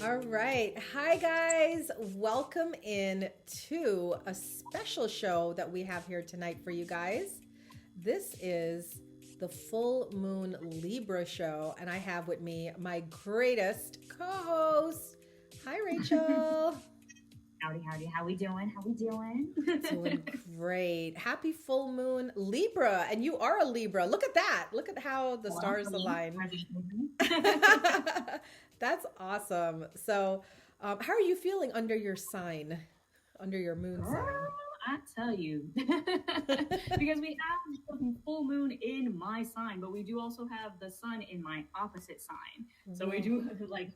All right. Hi, guys. Welcome in to a special show that we have here tonight for you guys. This is the Full Moon Libra show, and I have with me my greatest co host. Hi, Rachel. Howdy, howdy. How we doing? How we doing? Doing great. Happy full moon Libra. And you are a Libra. Look at that. Look at how the Well, stars align. registered. That's awesome. So, how are you feeling under your sign, under your moon sign? Girl, I tell you. Because we have the full moon in my sign, but we do also have the sun in my opposite sign. So we do like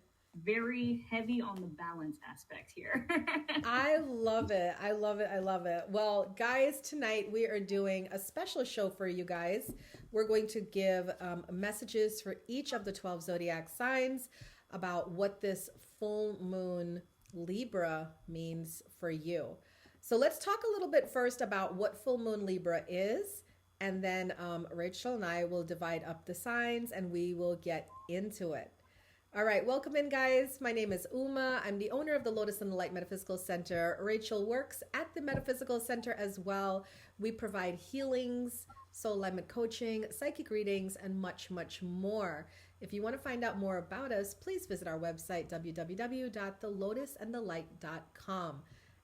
very heavy on the balance aspect here. I love it. I love it. I love it. Well, guys, tonight we are doing a special show for you guys. We're going to give messages for each of the 12 zodiac signs about what this full moon Libra means for you. So let's talk a little bit first about what full moon Libra is. And then Rachel and I will divide up the signs and we will get into it. All right, welcome in, guys. My name is Uma. I'm the owner of the Lotus and the Light Metaphysical Center. Rachel works at the Metaphysical Center as well. We provide healings, soul alignment coaching, psychic readings, and much, much more. If you want to find out more about us, please visit our website, www.thelotusandthelight.com.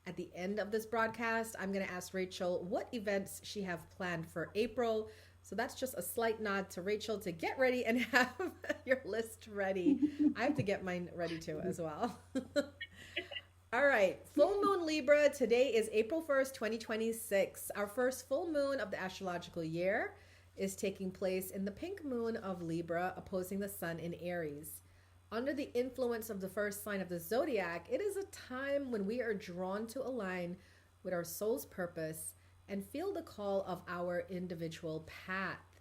At the end of this broadcast, I'm going to ask Rachel what events she have planned for April. So that's just a slight nod to Rachel to get ready and have your list ready. I have to get mine ready too as well. All right, full moon Libra. Today is April 1st, 2026. Our first full moon of the astrological year is taking place in the pink moon of Libra, opposing the sun in Aries. Under the influence of the first sign of the zodiac, it is a time when we are drawn to align with our soul's purpose and feel the call of our individual path.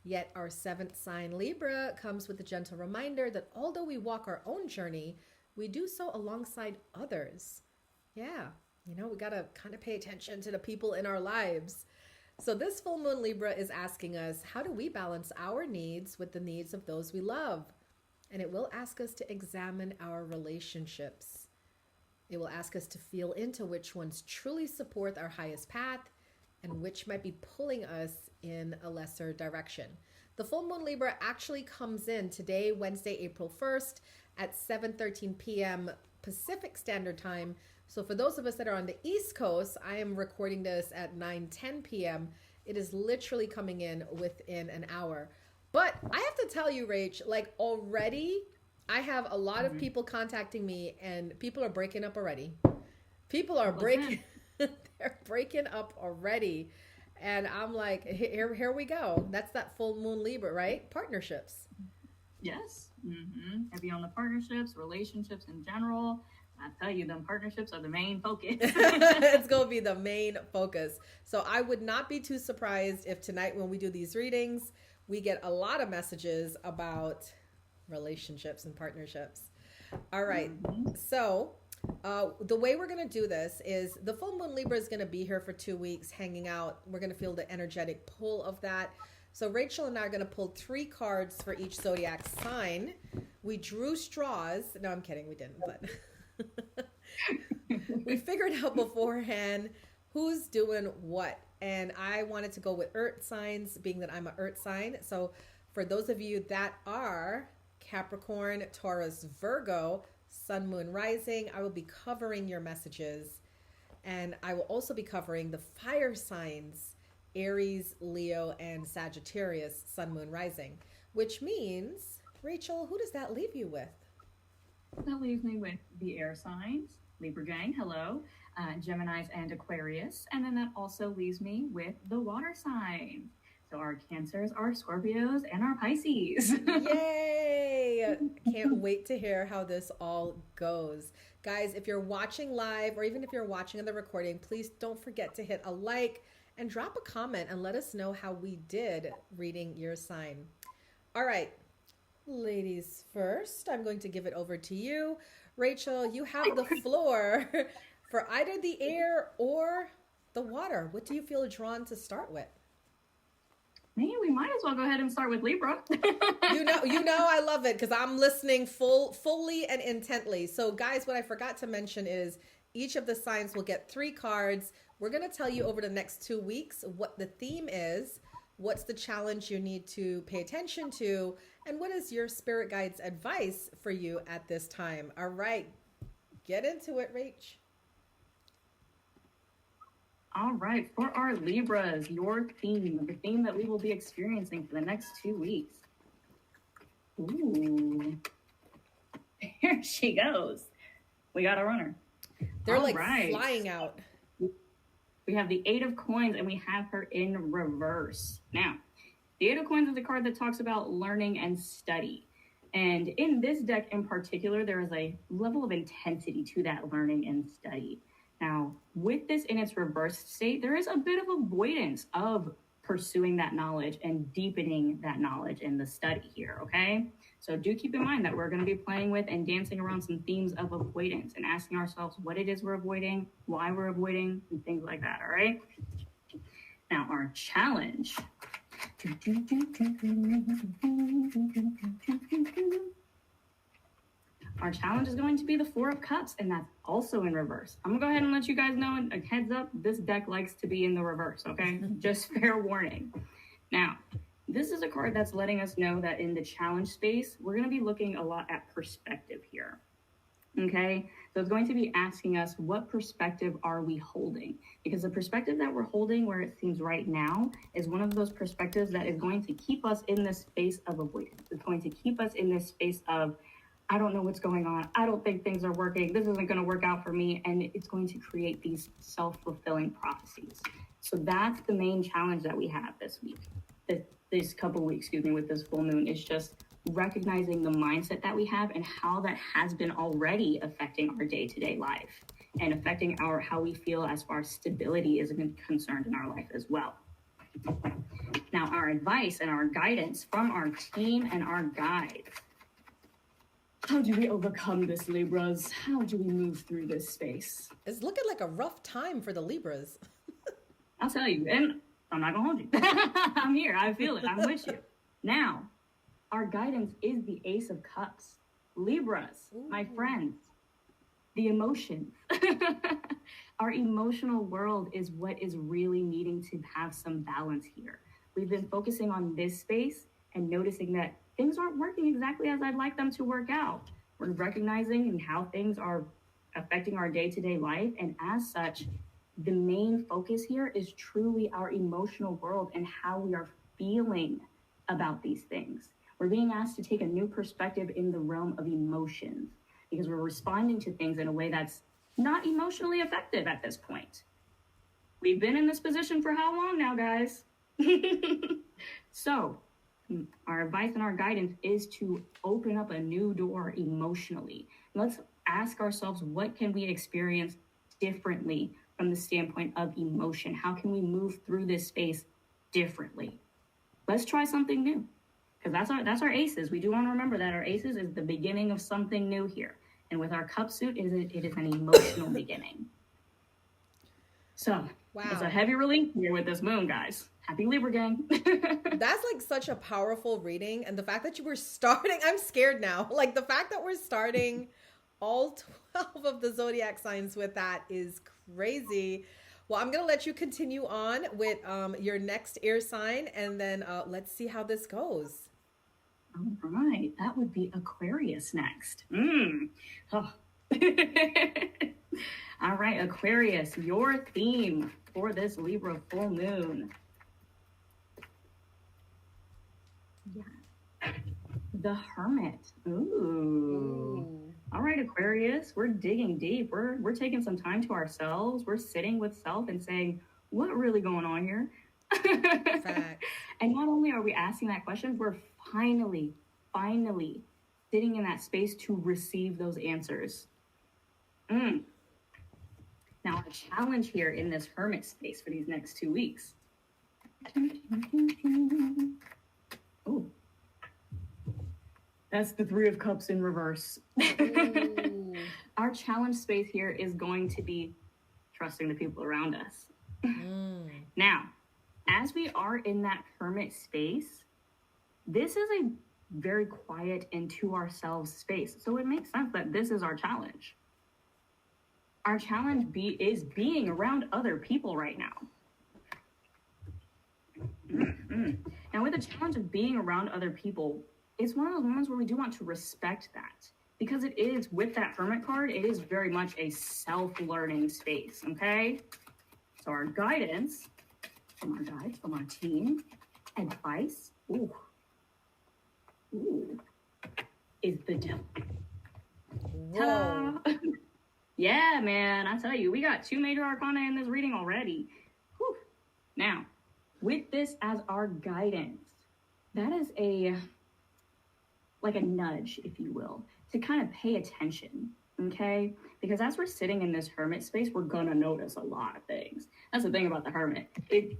Yet our seventh sign, Libra, comes with a gentle reminder that although we walk our own journey, we do so alongside others. Yeah, we got to kind of pay attention to the people in our lives. So this full moon Libra is asking us, how do we balance our needs with the needs of those we love? And it will ask us to examine our relationships. It will ask us to feel into which ones truly support our highest path and which might be pulling us in a lesser direction. The full moon Libra actually comes in today, Wednesday, April 1st at 7:13 p.m. Pacific Standard Time. So for those of us that are on the East Coast, I am recording this at 9:10 p.m. It is literally coming in within an hour. But I have to tell you, Rach, like already I have a lot of people contacting me and people are breaking up already. People are breaking they're breaking up already. And I'm like, here we go. That's that full moon Libra, right? Partnerships. Yes. Heavy on the partnerships, relationships in general. I tell you, them partnerships are the main focus. It's going to be the main focus. So I would not be too surprised if tonight when we do these readings, we get a lot of messages about relationships and partnerships. All right. So the way we're going to do this is the full moon Libra is going to be here for 2 weeks hanging out. We're going to feel the energetic pull of that. So Rachel and I are going to pull 3 cards for each zodiac sign. We drew straws. No, I'm kidding. We didn't, but we figured out beforehand who's doing what. And I wanted to go with earth signs, being that I'm an earth sign. So for those of you that are Capricorn, Taurus, Virgo, Sun, Moon, Rising, I will be covering your messages. And I will also be covering the fire signs, Aries, Leo, and Sagittarius, Sun, Moon, Rising. Which means, Rachel, who does that leave you with? That leaves me with the air signs, Libra gang, hello, Geminis and Aquarius. And then that also leaves me with the water sign. So our Cancers, our Scorpios, and our Pisces. Yay! Can't wait to hear how this all goes. Guys, if you're watching live or even if you're watching on the recording, please don't forget to hit a like and drop a comment and let us know how we did reading your sign. All right, ladies first, I'm going to give it over to you. Rachel, you have the floor for either the air or the water. What do you feel drawn to start with? maybe we might as well go ahead and start with Libra. You know, I love it because I'm listening fully and intently. So guys, what I forgot to mention is each of the signs will get 3 cards. We're going to tell you over the next 2 weeks what the theme is, what's the challenge you need to pay attention to, and what is your spirit guide's advice for you at this time. All right, get into it, Rach. All right, for our Libras, your theme, the theme that we will be experiencing for the next 2 weeks. Ooh, here she goes. We got a runner. They're flying out. We have the 8 of Coins, and we have her in reverse. Now, the 8 of Coins is a card that talks about learning and study. And in this deck in particular, there is a level of intensity to that learning and study. Now, with this in its reversed state, there is a bit of avoidance of pursuing that knowledge and deepening that knowledge in the study here, okay? So do keep in mind that we're going to be playing with and dancing around some themes of avoidance and asking ourselves what it is we're avoiding, why we're avoiding, and things like that, all right? Now, our challenge. Our challenge is going to be the 4 of Cups, and that's also in reverse. I'm going to go ahead and let you guys know, a heads up, this deck likes to be in the reverse, okay? Just fair warning. Now, this is a card that's letting us know that in the challenge space, we're going to be looking a lot at perspective here, okay? So it's going to be asking us, what perspective are we holding? Because the perspective that we're holding where it seems right now is one of those perspectives that is going to keep us in this space of avoidance. It's going to keep us in this space of, I don't know what's going on. I don't think things are working. This isn't going to work out for me. And it's going to create these self-fulfilling prophecies. So that's the main challenge that we have this week, this couple weeks, with this full moon, is just recognizing the mindset that we have and how that has been already affecting our day-to-day life and affecting how we feel as far as stability is concerned in our life as well. Now, our advice and our guidance from our team and our guides. How do we overcome this, Libras? How do we move through this space? It's looking like a rough time for the Libras. I'll tell you, and I'm not gonna hold you. I'm here, I feel it, I'm with you. Now, our guidance is the Ace of Cups. Libras, ooh, my friends, the emotions. Our emotional world is what is really needing to have some balance here. We've been focusing on this space and noticing that things aren't working exactly as I'd like them to work out. We're recognizing how things are affecting our day-to-day life. And as such, the main focus here is truly our emotional world and how we are feeling about these things. We're being asked to take a new perspective in the realm of emotions because we're responding to things in a way that's not emotionally effective at this point. We've been in this position for how long now, guys? So, our advice and our guidance is to open up a new door emotionally. Let's ask ourselves, what can we experience differently from the standpoint of emotion? How can we move through this space differently? Let's try something new, because that's our aces. We do want to remember that our aces is the beginning of something new here. And with our cup suit, it is an emotional beginning. So, wow. It's a heavy relief here with this moon, guys. Happy Libra gang. That's like such a powerful reading. And the fact that you were starting, I'm scared now. Like the fact that we're starting all 12 of the zodiac signs with that is crazy. Well, I'm going to let you continue on with your next air sign. And then let's see how this goes. All right. That would be Aquarius next. Oh. All right, Aquarius, your theme for this Libra full moon. Yeah. The Hermit. Ooh. All right, Aquarius, we're digging deep. We're taking some time to ourselves. We're sitting with self and saying, what really going on here? And not only are we asking that question, we're finally sitting in that space to receive those answers. Now, a challenge here in this Hermit space for these next 2 weeks. Oh, that's the 3 of Cups in reverse. Our challenge space here is going to be trusting the people around us. Now, as we are in that hermit space, this is a very quiet and to ourselves space. So it makes sense that this is our challenge. Our challenge is being around other people right now. Now, with the challenge of being around other people, it's one of those moments where we do want to respect that, because it is, with that hermit card, it is very much a self-learning space, okay? So our guidance from our guides, from our team, advice, is the devil. Whoa. Yeah, man, I tell you, we got 2 major arcana in this reading already. Whew. Now, with this as our guidance, that is like a nudge, if you will, to kind of pay attention, okay? Because as we're sitting in this hermit space, we're gonna notice a lot of things. That's the thing about the hermit. It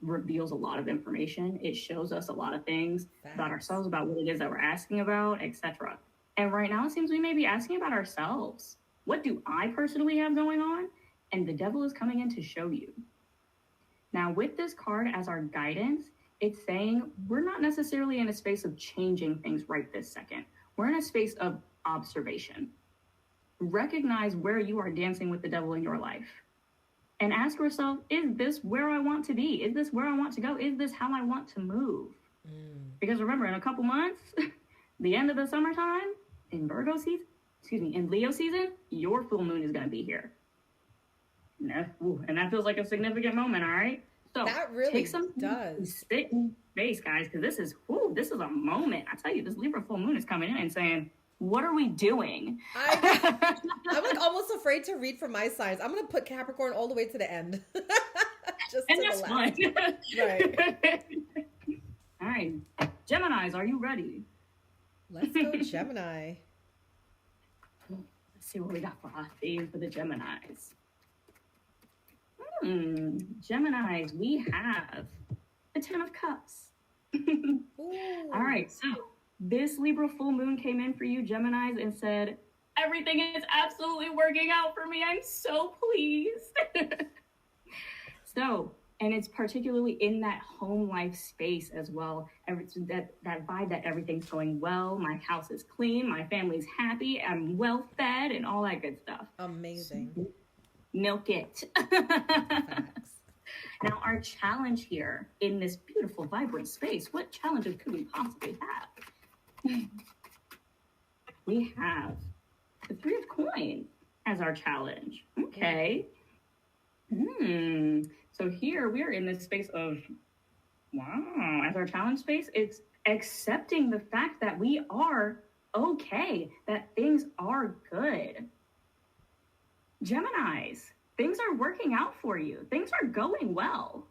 reveals a lot of information. It shows us a lot of things about ourselves, about what it is that we're asking about, etc. And right now, it seems we may be asking about ourselves. What do I personally have going on? And the devil is coming in to show you. Now, with this card as our guidance, it's saying we're not necessarily in a space of changing things right this second. We're in a space of observation. Recognize where you are dancing with the devil in your life. And ask yourself, is this where I want to be? Is this where I want to go? Is this how I want to move? Because remember, in a couple months, the end of the summertime, in in Leo season, your full moon is going to be here. And that feels like a significant moment, all right? So that really take some does. Spit in space, guys, because this is a moment. I tell you, this Libra full moon is coming in and saying, what are we doing? I'm like almost afraid to read for my signs. I'm going to put Capricorn all the way to the end. Just and to that's the fun. Right. All right. Geminis, are you ready? Let's go Gemini. Let's see what we got for our theme for the Geminis. Geminis, we have the 10 of Cups. All right, so this Libra full moon came in for you, Geminis, and said, everything is absolutely working out for me. I'm so pleased. And it's particularly in that home life space as well. That vibe that everything's going well. My house is clean. My family's happy. I'm well fed and all that good stuff. Amazing. So, milk it. Facts. Now, our challenge here in this beautiful, vibrant space, what challenges could we possibly have? We have the 3 of Coins as our challenge. Okay. So here we are in this space of, wow, as our challenge space, it's accepting the fact that we are okay, that things are good. Geminis, things are working out for you. Things are going well.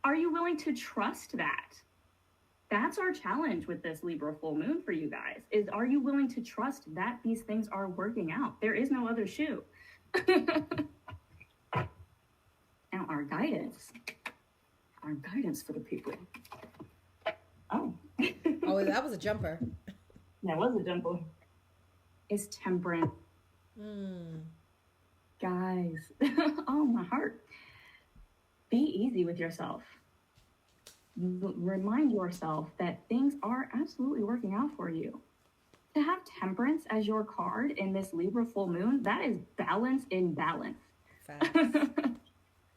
Are you willing to trust that? That's our challenge with this Libra full moon for you guys, is are you willing to trust that these things are working out? There is no other shoe. Now our guidance for the people. Oh, that was a jumper. That was a jumper. Is Temperance. Guys, oh, my heart. Be easy with yourself. Remind yourself that things are absolutely working out for you. To have Temperance as your card in this Libra full moon, that is balance in balance.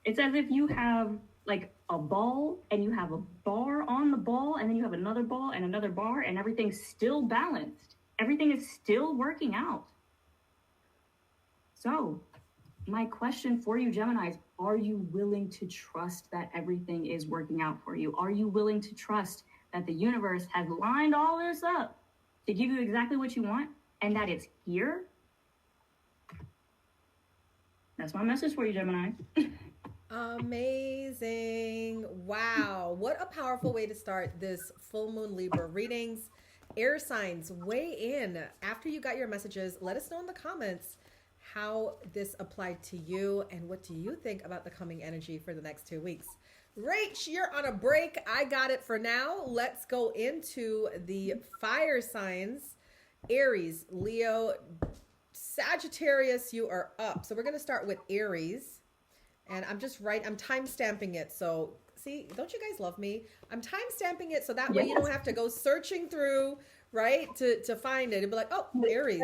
It's as if you have like a ball and you have a bar on the ball and then you have another ball and another bar and everything's still balanced. Everything is still working out. So my question for you, Geminis, are you willing to trust that everything is working out for you? Are you willing to trust that the universe has lined all this up to give you exactly what you want and that it's here? That's my message for you, Gemini. Amazing. Wow. What a powerful way to start this full moon Libra readings. Air signs, weigh in. After you got your messages, let us know in the comments how this applied to you and what do you think about the coming energy for the next 2 weeks. Rach, you're on a break. I got it for now. Let's go into the fire signs. Aries, Leo, Sagittarius, you are up. So we're going to start with Aries. And I'm time stamping it. So See, don't you guys love me? I'm time stamping it so that way you don't have to go searching through, right, to find it. It'd be like, oh, Aries,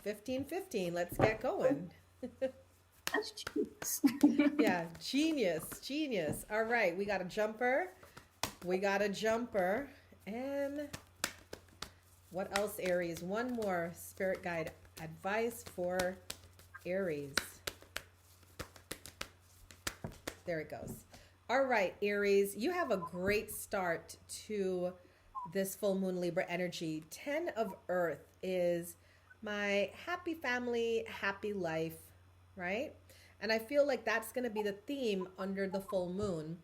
1515. Let's get going. That's genius. Yeah, genius. All right, we got a jumper. And what else, Aries? One more spirit guide advice for Aries. There it goes. All right, Aries, you have a great start to this full moon Libra energy. 10 of Earth is my happy family, happy life, right? And I feel like that's going to be the theme under the full moon.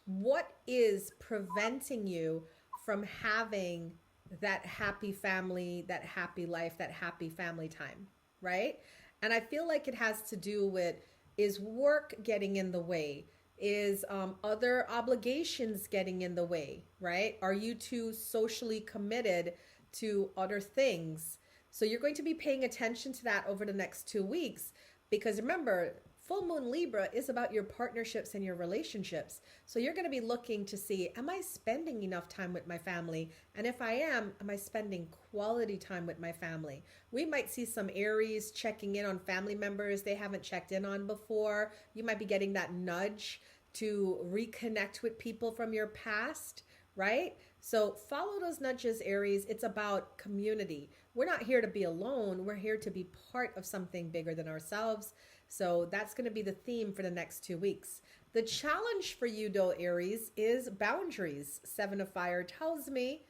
What is preventing you from having that happy family, that happy life, that happy family time, right? And I feel like it has to do with, is work getting in the way? Is other obligations getting in the way, right? Are you too socially committed to other things? So you're going to be paying attention to that over the next 2 weeks, because remember, full moon Libra is about your partnerships and your relationships. So you're going to be looking to see, am I spending enough time with my family? And if I am I spending quality time with my family? We might see some Aries checking in on family members they haven't checked in on before. You might be getting that nudge to reconnect with people from your past, right? So follow those nudges, Aries. It's about community. We're not here to be alone. We're here to be part of something bigger than ourselves. So that's going to be the theme for the next 2 weeks. The challenge for you, though, Aries, is boundaries. 7 of Fire tells me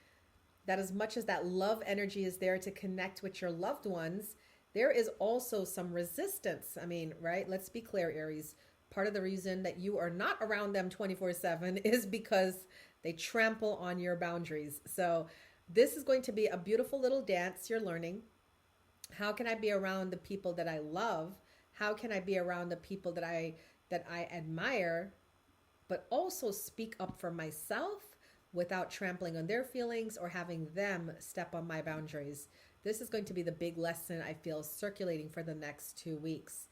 that as much as that love energy is there to connect with your loved ones, there is also some resistance. I mean, right? Let's be clear, Aries. Part of the reason that you are not around them 24/7 is because they trample on your boundaries. So this is going to be a beautiful little dance you're learning. How can I be around the people that I love? How can I be around the people that I admire, but also speak up for myself without trampling on their feelings or having them step on my boundaries? This is going to be the big lesson I feel circulating for the next 2 weeks.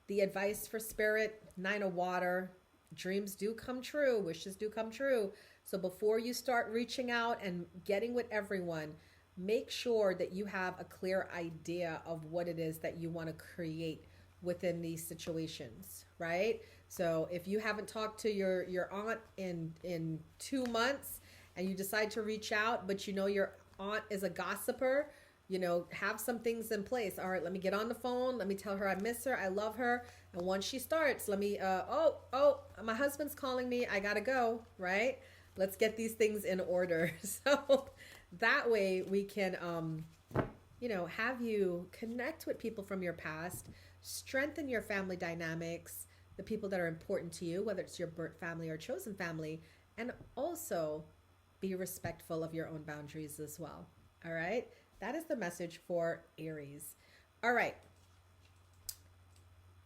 The advice for Spirit, 9 of Water, dreams do come true, wishes do come true. So before you start reaching out and getting with everyone, make sure that you have a clear idea of what it is that you want to create within these situations, right? So if you haven't talked to your aunt in 2 months and you decide to reach out, but you know your aunt is a gossiper, you know, have some things in place. All right, let me get on the phone. Let me tell her I miss her. I love her. And once she starts, let me, my husband's calling me. I gotta go, right? Let's get these things in order. So that way we can, have you connect with people from your past, strengthen your family dynamics, the people that are important to you, whether it's your birth family or chosen family, and also be respectful of your own boundaries as well. All right? That is the message for Aries. All right.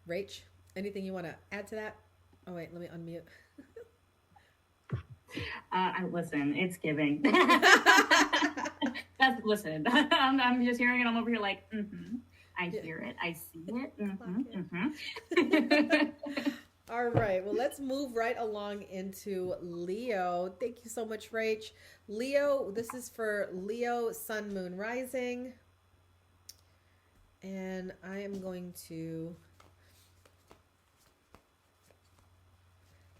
Rach, anything you want to add to that? Oh, wait, let me unmute. Listen, it's giving. Listen, I'm just hearing it. I'm over here like, I hear it. I see it. All right. Well, let's move right along into Leo. Thank you so much, Rach. Leo, this is for Leo, Sun, Moon, Rising. And I am going to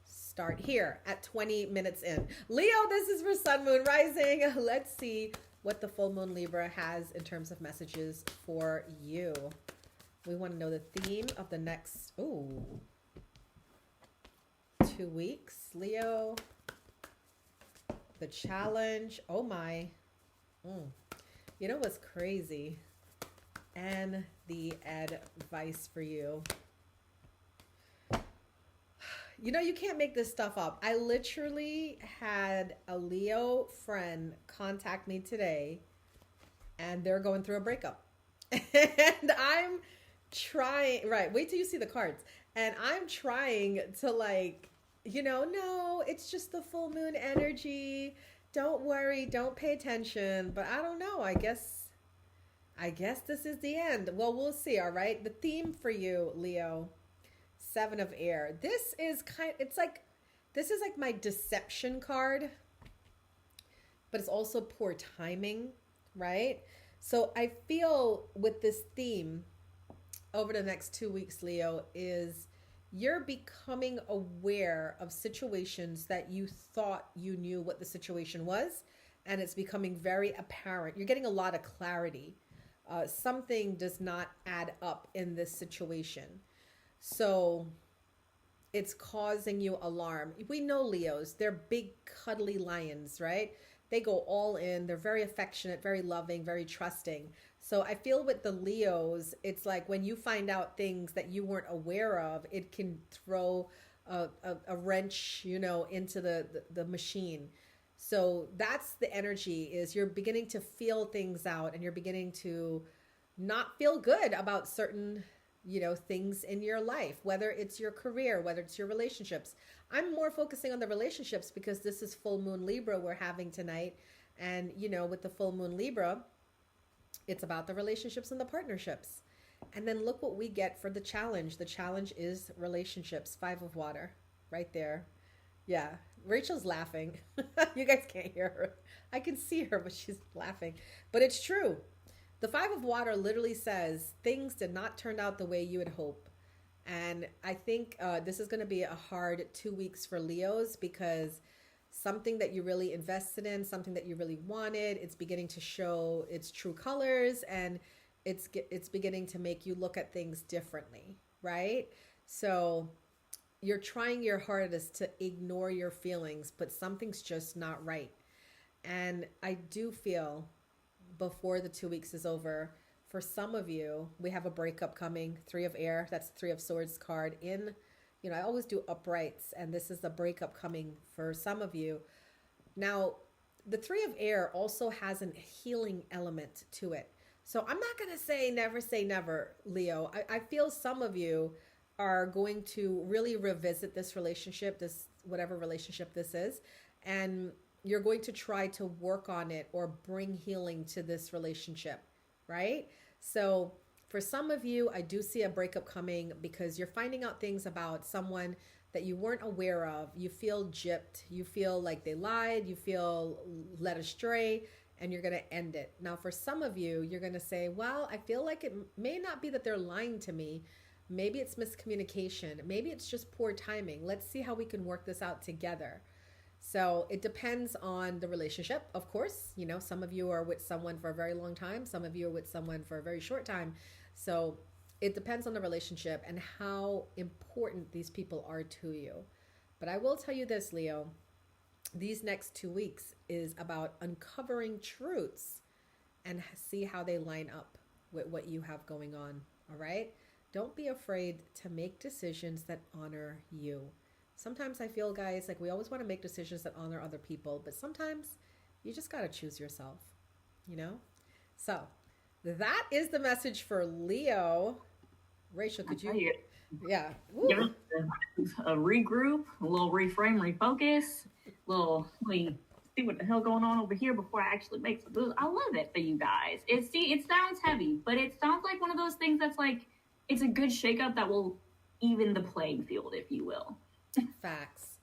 start here at 20 minutes in. Leo, this is for Sun, Moon, Rising. Let's see what the full moon Libra has in terms of messages for you. We want to know the theme of the next 2 weeks. Leo, the challenge. Oh my. You know what's crazy? And the advice for you. You know, you can't make this stuff up. I literally had a Leo friend contact me today, and they're going through a breakup. And I'm trying, right, wait till you see the cards. And I'm trying to no, it's just the full moon energy. Don't worry, don't pay attention. But I don't know, I guess this is the end. Well, we'll see, all right? The theme for you, Leo, 7 of Air. This is it's like This is like my deception card, but it's also poor timing, right? So I feel with this theme over the next 2 weeks, Leo, is you're becoming aware of situations that you thought you knew what the situation was, and it's becoming very apparent. You're getting a lot of clarity. Something does not add up in this situation. So it's causing you alarm. We know Leos, they're big, cuddly lions, right? They go all in. They're very affectionate, very loving, very trusting. So I feel with the Leos, it's like when you find out things that you weren't aware of, it can throw a wrench, into the machine. So that's the energy, is you're beginning to feel things out, and you're beginning to not feel good about certain things in your life, whether it's your career, whether it's your relationships. I'm more focusing on the relationships because this is full moon Libra we're having tonight. And, with the full moon Libra, it's about the relationships and the partnerships. And then look what we get for the challenge. The challenge is relationships. 5 of water right there. Yeah. Rachel's laughing. You guys can't hear her. I can see her, but she's laughing. But it's true. The 5 of water literally says things did not turn out the way you had hoped. And I think this is going to be a hard 2 weeks for Leos, because something that you really invested in, something that you really wanted, it's beginning to show its true colors, and it's beginning to make you look at things differently, right? So you're trying your hardest to ignore your feelings, but something's just not right. And I do feel before the 2 weeks is over, for some of you, we have a breakup coming. 3 of air, that's 3 of swords card in. I always do uprights, and this is a breakup coming for some of you. Now, the 3 of air also has a healing element to it. So I'm not going to say never, Leo. I feel some of you are going to really revisit this relationship, this whatever relationship this is, and you're going to try to work on it or bring healing to this relationship, right? So for some of you, I do see a breakup coming because you're finding out things about someone that you weren't aware of. You feel gypped. You feel like they lied. You feel led astray, and you're going to end it. Now, for some of you, you're going to say, well, I feel like it may not be that they're lying to me. Maybe it's miscommunication. Maybe it's just poor timing. Let's see how we can work this out together. So it depends on the relationship, of course. Some of you are with someone for a very long time. Some of you are with someone for a very short time. So it depends on the relationship and how important these people are to you. But I will tell you this, Leo, these next 2 weeks is about uncovering truths and see how they line up with what you have going on. All right? Don't be afraid to make decisions that honor you. Sometimes I feel, guys, like we always want to make decisions that honor other people, but sometimes you just got to choose yourself, So that is the message for Leo. Rachel, could you? Yeah. Give us a regroup, a little reframe, refocus, see what the hell going on over here before I actually make some moves. I love it for you guys. It sounds heavy, but it sounds like one of those things that's like, it's a good shakeup that will even the playing field, if you will. Facts.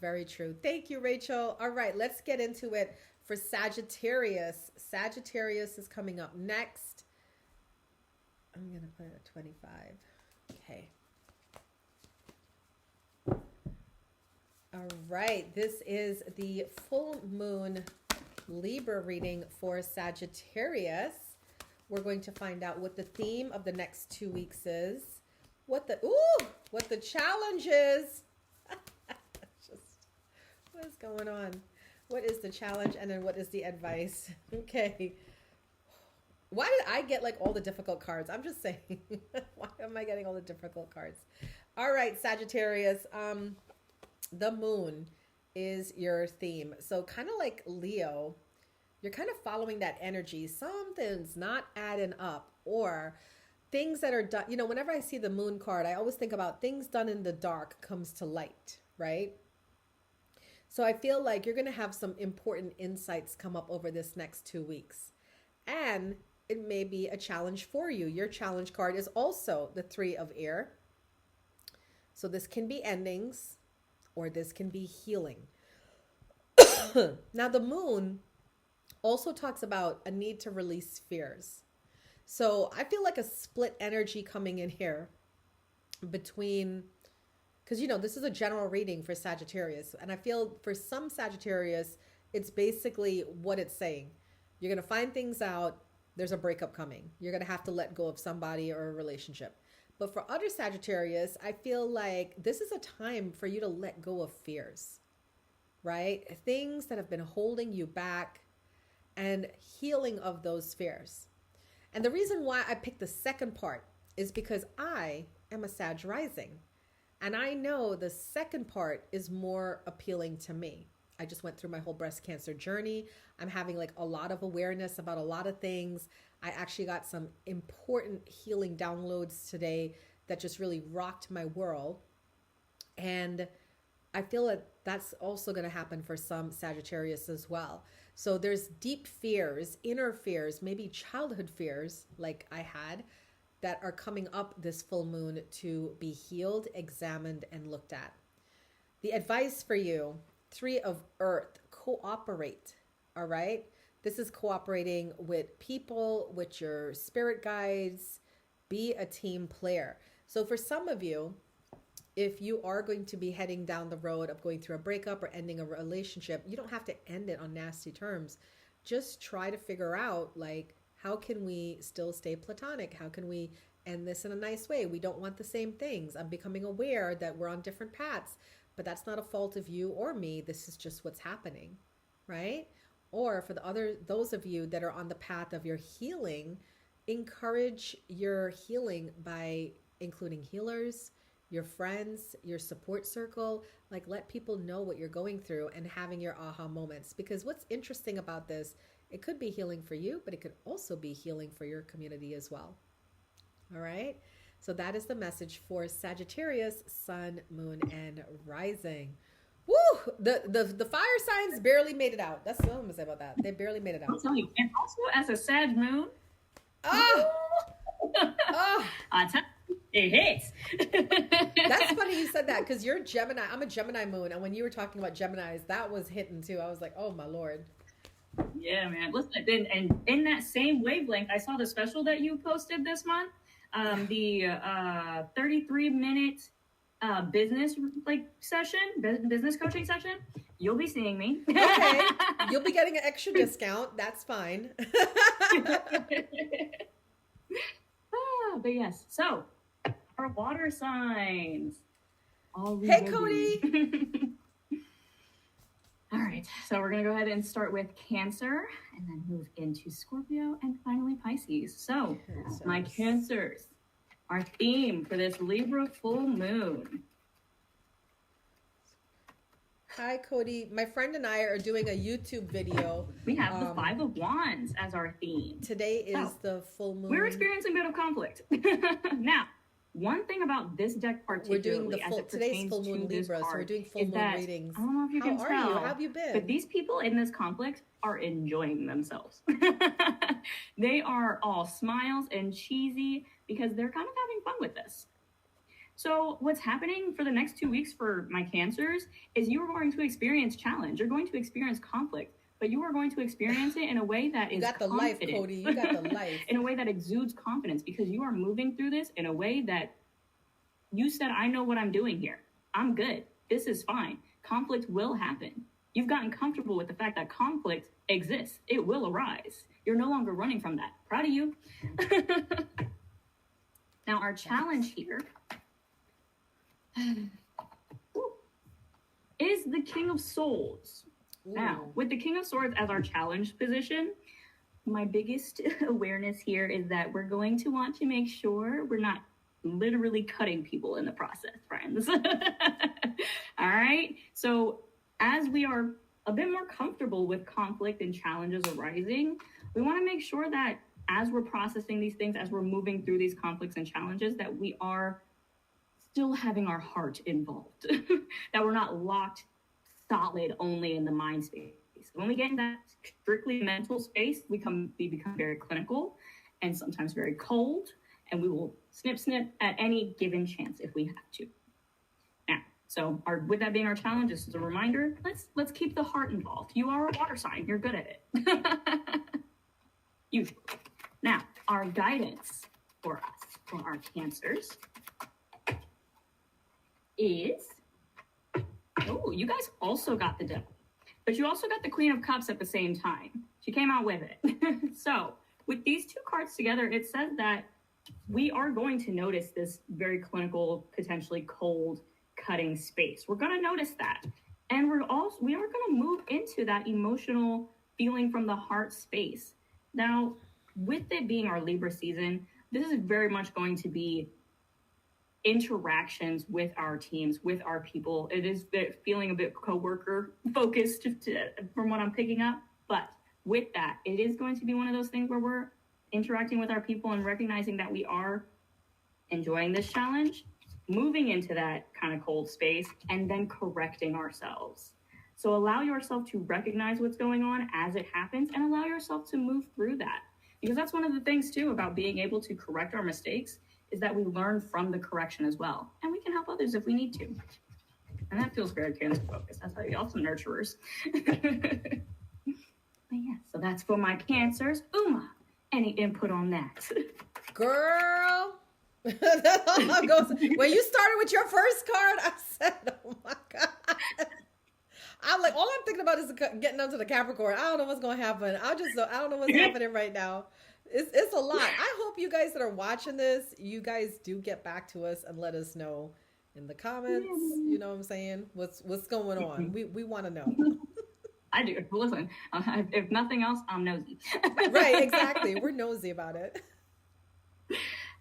Very true. Thank you, Rachel. All right, let's get into it for Sagittarius. Sagittarius is coming up next. I'm going to put it at 25. Okay. All right, this is the full moon Libra reading for Sagittarius. We're going to find out what the theme of the next 2 weeks is. What the challenge is. What is going on? What is the challenge, and then what is the advice? Okay. Why did I get like all the difficult cards? I'm just saying. Why am I getting all the difficult cards? All right, Sagittarius. The moon is your theme. So kind of like Leo, you're kind of following that energy. Something's not adding up, or things that are done. Whenever I see the moon card, I always think about things done in the dark comes to light, right? So I feel like you're going to have some important insights come up over this next 2 weeks. And it may be a challenge for you. Your challenge card is also the 3 of air. So this can be endings. or this can be healing. Now, the moon also talks about a need to release fears. So I feel like a split energy coming in here between, because this is a general reading for Sagittarius, and I feel for some Sagittarius, it's basically what it's saying. You're going to find things out. There's a breakup coming. You're going to have to let go of somebody or a relationship. But for other Sagittarius, I feel like this is a time for you to let go of fears, right? Things that have been holding you back and healing of those fears. And the reason why I picked the second part is because I am a Sag rising. And I know the second part is more appealing to me. I just went through my whole breast cancer journey. I'm having like a lot of awareness about a lot of things. I actually got some important healing downloads today that just really rocked my world. And I feel that that's also going to happen for some Sagittarius as well. So there's deep fears, inner fears, maybe childhood fears like I had, that are coming up this full moon to be healed, examined, and looked at. The advice for you, 3 of Earth, cooperate, all right? This is cooperating with people, with your spirit guides. Be a team player. So for some of you, if you are going to be heading down the road of going through a breakup or ending a relationship, you don't have to end it on nasty terms. Just try to figure out, like, how can we still stay platonic? How can we end this in a nice way? We don't want the same things. I'm becoming aware that we're on different paths, but that's not a fault of you or me. This is just what's happening, right? Or for those of you that are on the path of your healing, encourage your healing by including healers, your friends, your support circle. Like, let people know what you're going through and having your aha moments. Because what's interesting about this, it could be healing for you, but it could also be healing for your community as well. All right. So that is the message for Sagittarius, Sun, Moon, and Rising. Woo! The fire signs barely made it out. That's what I'm gonna say about that. They barely made it out. I'll tell you. And also as a Sag moon. Oh! I tell you, it hits. That's funny you said that, because you're Gemini. I'm a Gemini moon. And when you were talking about Geminis, that was hitting too. I was like, oh my Lord. Yeah, man. Listen, and in that same wavelength, I saw the special that you posted this month. The 33-minute business session, business coaching session. You'll be seeing me. Okay. You'll be getting an extra discount. That's fine. But yes. So our water signs. Hey, Cody. All right, so we're going to go ahead and start with Cancer and then move into Scorpio and finally Pisces. So, my Cancers, our theme for this Libra full moon. Hi, Cody. My friend and I are doing a YouTube video. We have the 5 of Wands as our theme. Today is the full moon. We're experiencing a bit of conflict. Now, one thing about this deck particularly, we're doing today's full moon Libra, so we're doing full moon readings. I don't know if you can tell. How are you? How have you been? But these people in this conflict are enjoying themselves. They are all smiles and cheesy because they're kind of having fun with this. So what's happening for the next 2 weeks for my Cancers is you are going to experience challenge. You're going to experience conflict, but you are going to experience it in a way that is confident. You got the life, Cody. You got the life. In a way that exudes confidence, because you are moving through this in a way that you said, I know what I'm doing here. I'm good. This is fine. Conflict will happen. You've gotten comfortable with the fact that conflict exists. It will arise. You're no longer running from that. Proud of you. Now, our challenge here is the King of Swords. Ooh. Now, with the King of Swords as our challenge position, my biggest awareness here is that we're going to want to make sure we're not literally cutting people in the process, friends. All right? So as we are a bit more comfortable with conflict and challenges arising, we want to make sure that as we're processing these things, as we're moving through these conflicts and challenges, that we are still having our heart involved, that we're not locked solid only in the mind space. When we get in that strictly mental space, we become very clinical and sometimes very cold, and we will snip at any given chance if we have to. Now, So with that being our challenge, just as a reminder, let's keep the heart involved. You are a water sign. You're good at it. Usually. Now, our guidance for us, for our Cancers, is, oh, you guys also got the Devil, but you also got the Queen of Cups at the same time. She came out with it. So with these two cards together, it says that we are going to notice this very clinical, potentially cold, cutting space. We're going to notice that. And we are going to move into that emotional feeling from the heart space. Now, with it being our Libra season, this is very much going to be interactions with our teams, with our people. It is feeling a bit coworker focused from what I'm picking up. But with that, it is going to be one of those things where we're interacting with our people and recognizing that we are enjoying this challenge, moving into that kind of cold space, and then correcting ourselves. So allow yourself to recognize what's going on as it happens and allow yourself to move through that. Because that's one of the things too about being able to correct our mistakes, is that we learn from the correction as well. And we can help others if we need to. And that feels very Cancer focused. That's how you also nurturers. But yeah, so that's for my Cancers. Uma, any input on that? Girl. That's all I'm going to say. When you started with your first card, I said, oh my God. I'm like, all I'm thinking about is getting onto the Capricorn. I don't know what's going to happen. I don't know what's happening right now. It's a lot. I hope you guys that are watching this, you guys do get back to us and let us know in the comments. You know what I'm saying? What's going on? We want to know. I do. Listen, if nothing else, I'm nosy. Right, exactly. We're nosy about it.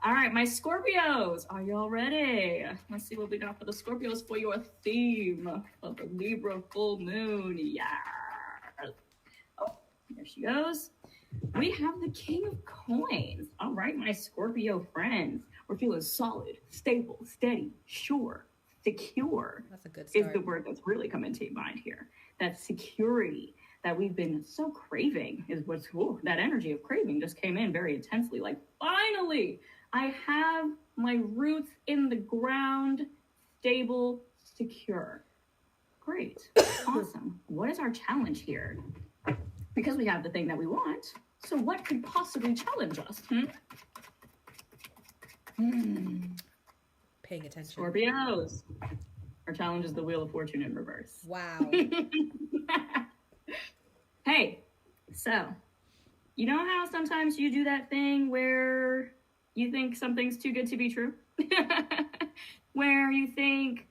All right, my Scorpios, are y'all ready? Let's see what we got for the Scorpios for your theme of the Libra full moon. Yeah. Oh, there she goes. We have the King of Coins. All right, my Scorpio friends. We're feeling solid, stable, steady, sure, secure. That's a good start. Is the word that's really coming to mind here. That security that we've been so craving is what's cool. That energy of craving just came in very intensely. Like, finally, I have my roots in the ground, stable, secure. Great. Awesome. What is our challenge here? Because we have the thing that we want, so what could possibly challenge us? Paying attention. Scorpios. Our challenge is the Wheel of Fortune in reverse. Wow. Hey, so, you know how sometimes you do that thing where you think something's too good to be true? Where you think,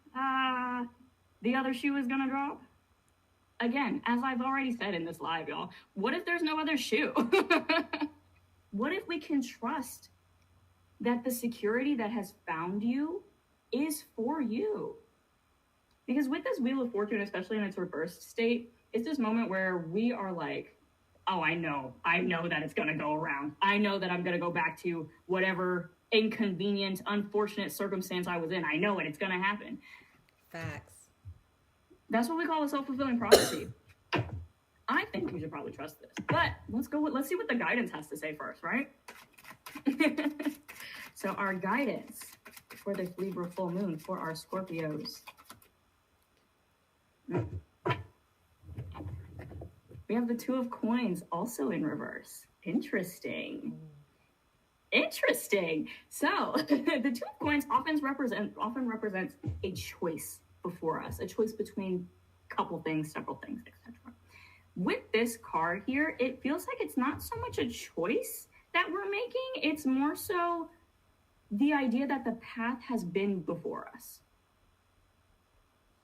the other shoe is gonna drop? Again, as I've already said in this live, y'all, what if there's no other shoe? What if we can trust that the security that has found you is for you? Because with this Wheel of Fortune, especially in its reversed state, it's this moment where we are like, oh, I know that it's going to go around. I know that I'm going to go back to whatever inconvenient, unfortunate circumstance I was in. I know it. It's going to happen. Facts. That's what we call a self-fulfilling prophecy. I think we should probably trust this. But let's see what the guidance has to say first, right? So our guidance for this Libra full moon for our Scorpios. We have the Two of Coins also in reverse. Interesting. So the Two of Coins often represents a choice before us, a choice between a couple things, several things, etc. With this card here, it feels like it's not so much a choice that we're making. It's more so the idea that the path has been before us.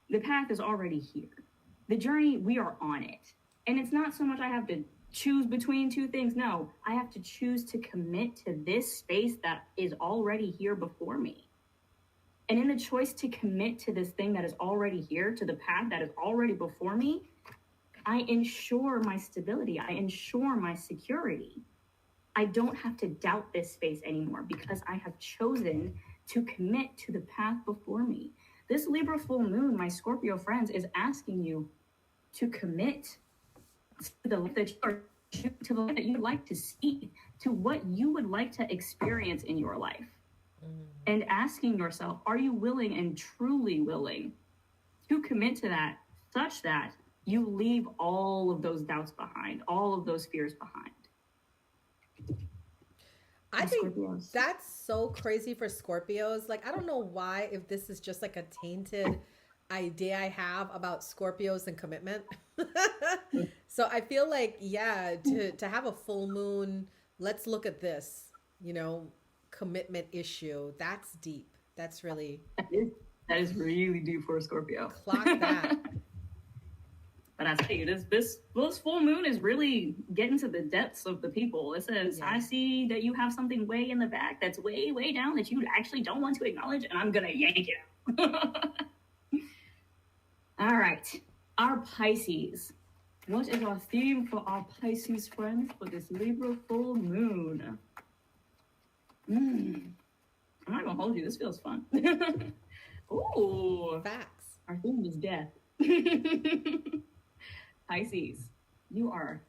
The path is already here. The journey, we are on it. And it's not so much I have to choose between two things. No, I have to choose to commit to this space that is already here before me. And in the choice to commit to this thing that is already here, to the path that is already before me, I ensure my stability. I ensure my security. I don't have to doubt this space anymore because I have chosen to commit to the path before me. This Libra full moon, my Scorpio friends, is asking you to commit to the life that you are, to the life that you would like to see, to what you would like to experience in your life. And asking yourself, are you willing and truly willing to commit to that such that you leave all of those doubts behind, all of those fears behind. I think that's so crazy for Scorpios. Like, I don't know why, if this is just like a tainted idea I have about Scorpios and commitment. So I feel like, yeah, to have a full moon, let's look at this, commitment issue. That's deep. That's really... That is really deep for a Scorpio. Clock that. But I tell you, this full moon is really getting to the depths of the people. It says, I see that you have something way in the back that's way, way down that you actually don't want to acknowledge, and I'm going to yank it out. All right. Our Pisces. What is our theme for our Pisces friends for this Libra full moon? I'm not going to hold you. This feels fun. Ooh. Facts. Our theme is death. Pisces, you are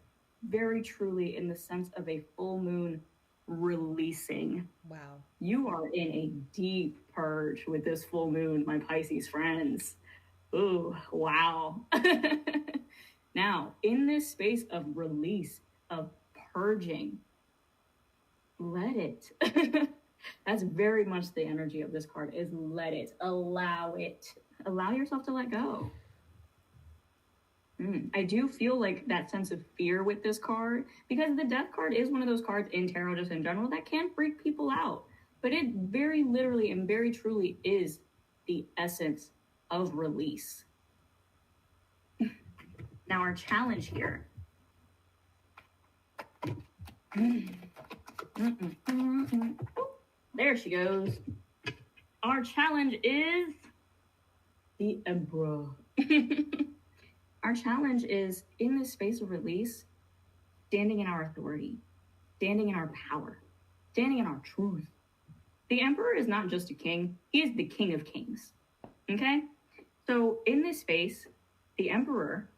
very truly in the sense of a full moon releasing. Wow. You are in a deep purge with this full moon, my Pisces friends. Ooh, wow. Now, in this space of release, of purging, let it. That's very much the energy of this card, is let it. Allow it. Allow yourself to let go. I do feel like that sense of fear with this card, because the death card is one of those cards in tarot just in general that can freak people out. But it very literally and very truly is the essence of release. Now our challenge here. There she goes. Our challenge is the Emperor. Our challenge is, in this space of release, standing in our authority, standing in our power, standing in our truth. The Emperor is not just a king, he is the King of Kings. Okay? So in this space, the Emperor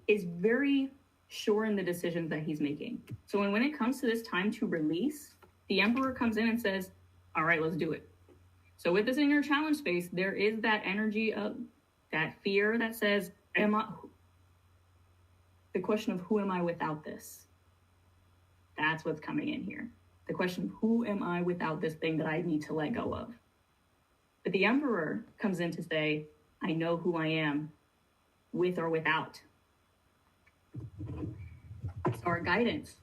is very sure in the decisions that he's making. So when it comes to this time to release, the Emperor comes in and says, all right, let's do it. So with this inner challenge space, there is that energy of that fear that says, the question of who am I without this? That's what's coming in here. The question of who am I without this thing that I need to let go of? But the Emperor comes in to say, I know who I am, with or without. So our guidance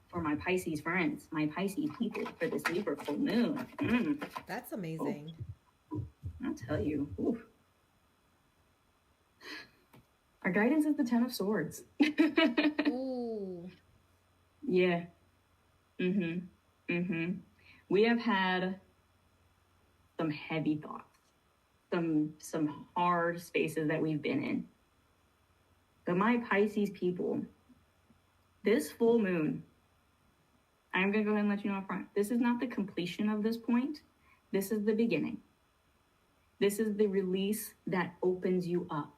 for my Pisces friends, my Pisces people for this Libra full moon. That's amazing. Oh, I'll tell you. Ooh. Our guidance is the Ten of Swords. Ooh. Yeah. We have had some heavy thoughts, some hard spaces that we've been in. But my Pisces people, this full moon, I'm going to go ahead and let you know up front, this is not the completion of this point. This is the beginning. This is the release that opens you up.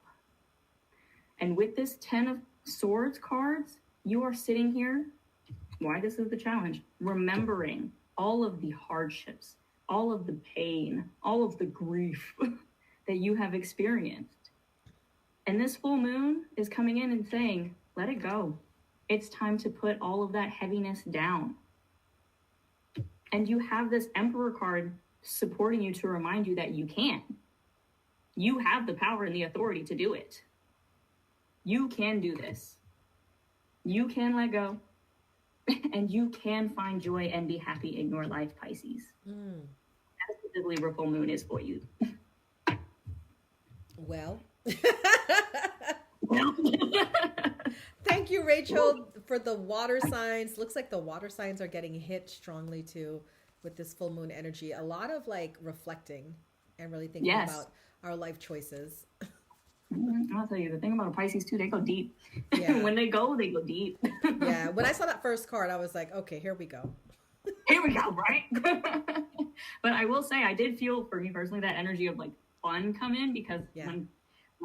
And with this 10 of Swords cards, you are sitting here, why this is the challenge, remembering all of the hardships, all of the pain, all of the grief that you have experienced. And this full moon is coming in and saying, let it go. It's time to put all of that heaviness down. And you have this Emperor card supporting you to remind you that you can. You have the power and the authority to do it. You can do this. You can let go. And you can find joy and be happy in your life, Pisces. That's what the Libra full moon is for you. Well. Thank you, Rachel, for the water signs. Looks like the water signs are getting hit strongly too with this full moon energy. A lot of like reflecting and really thinking about our life choices. I'll tell you, the thing about a Pisces too, they go deep. Yeah. When they go deep. Yeah. When I saw that first card, I was like, okay, here we go. Here we go, right? But I will say, I did feel, for me personally, that energy of like fun come in, because when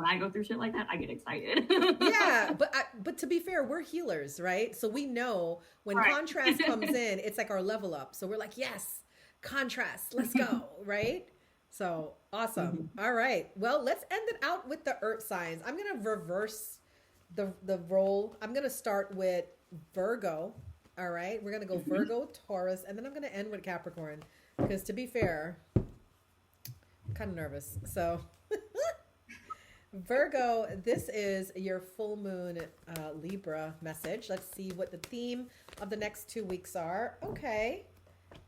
I go through shit like that, I get excited. Yeah, but to be fair, we're healers, right? So we know when contrast comes in, it's like our level up. So we're like, yes, contrast, let's go, right? So awesome. All right. Well, let's end it out with the earth signs. I'm going to reverse the role. I'm going to start with Virgo. All right. We're going to go Virgo, Taurus, and then I'm going to end with Capricorn. Because to be fair, I'm kind of nervous. So Virgo, this is your full moon Libra message. Let's see what the theme of the next 2 weeks are. Okay.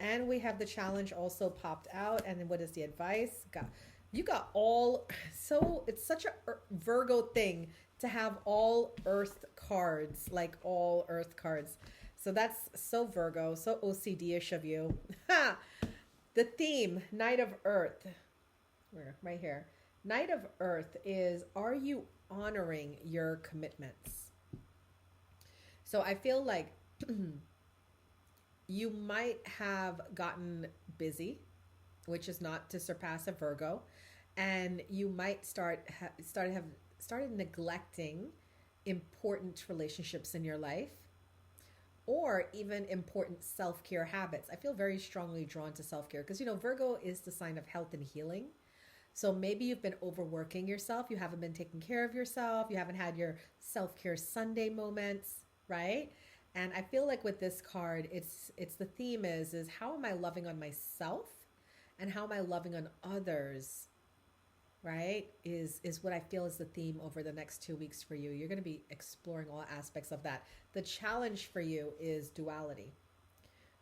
And we have the challenge also popped out. And then what is the advice? You got all, so it's such a Virgo thing to have all earth cards, like all earth cards. So that's so Virgo, so OCD-ish of you. The theme, Night of Earth. Right here. Night of Earth is, are you honoring your commitments? So I feel like you might have gotten busy, which is not to surpass a Virgo, and you might started neglecting important relationships in your life, or even important self-care habits. I feel very strongly drawn to self-care because, Virgo is the sign of health and healing. So maybe you've been overworking yourself. You haven't been taking care of yourself. You haven't had your self-care Sunday moments, right? And I feel like with this card, it's the theme is how am I loving on myself and how am I loving on others, right? Is what I feel is the theme over the next 2 weeks for you. You're going to be exploring all aspects of that. The challenge for you is duality.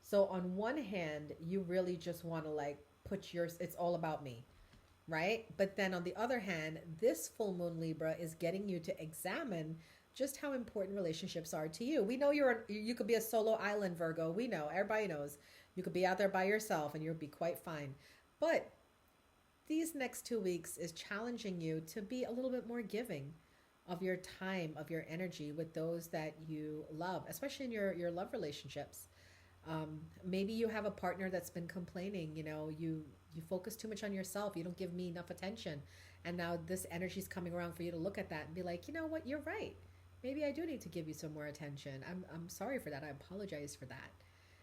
So on one hand, you really just want to it's all about me, right? But then on the other hand, this full moon Libra is getting you to examine just how important relationships are to you. We know you could be a solo island Virgo. We know, everybody knows. You could be out there by yourself and you'll be quite fine. But these next 2 weeks is challenging you to be a little bit more giving of your time, of your energy with those that you love, especially in your love relationships. Maybe you have a partner that's been complaining, you focus too much on yourself. You don't give me enough attention. And now this energy is coming around for you to look at that and be like, you know what, you're right. Maybe I do need to give you some more attention. I'm sorry for that. I apologize for that.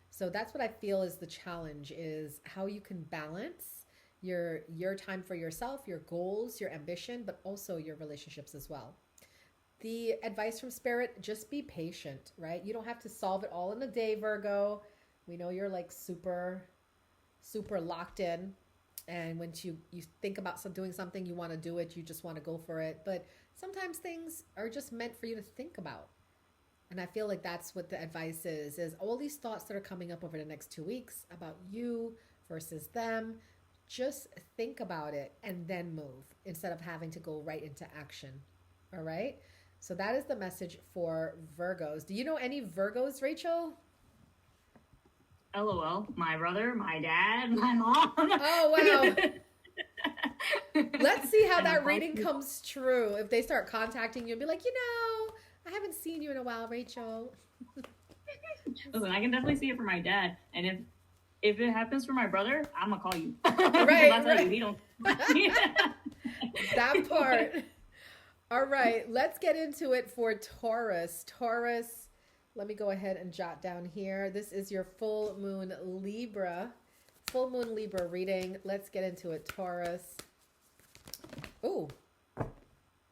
So that's what I feel is the challenge, is how you can balance your time for yourself, your goals, your ambition, but also your relationships as well. The advice from Spirit, just be patient, right? You don't have to solve it all in a day, Virgo. We know you're like super, super locked in. And when you think about doing something, you want to do it, you just want to go for it. But sometimes things are just meant for you to think about. And I feel like that's what the advice is all these thoughts that are coming up over the next 2 weeks about you versus them. Just think about it and then move instead of having to go right into action. All right. So that is the message for Virgos. Do you know any Virgos, Rachel? LOL. My brother, my dad, my mom. Oh, wow. Let's see how that reading comes true. If they start contacting you and be like, I haven't seen you in a while, Rachel. Listen, I can definitely see it for my dad. And if it happens for my brother, I'm going to call you. Right. I'll tell you, he don't. That part. All right. Let's get into it for Taurus. Taurus, let me go ahead and jot down here. This is your full moon Libra. Full moon Libra reading. Let's get into it, Taurus. Ooh,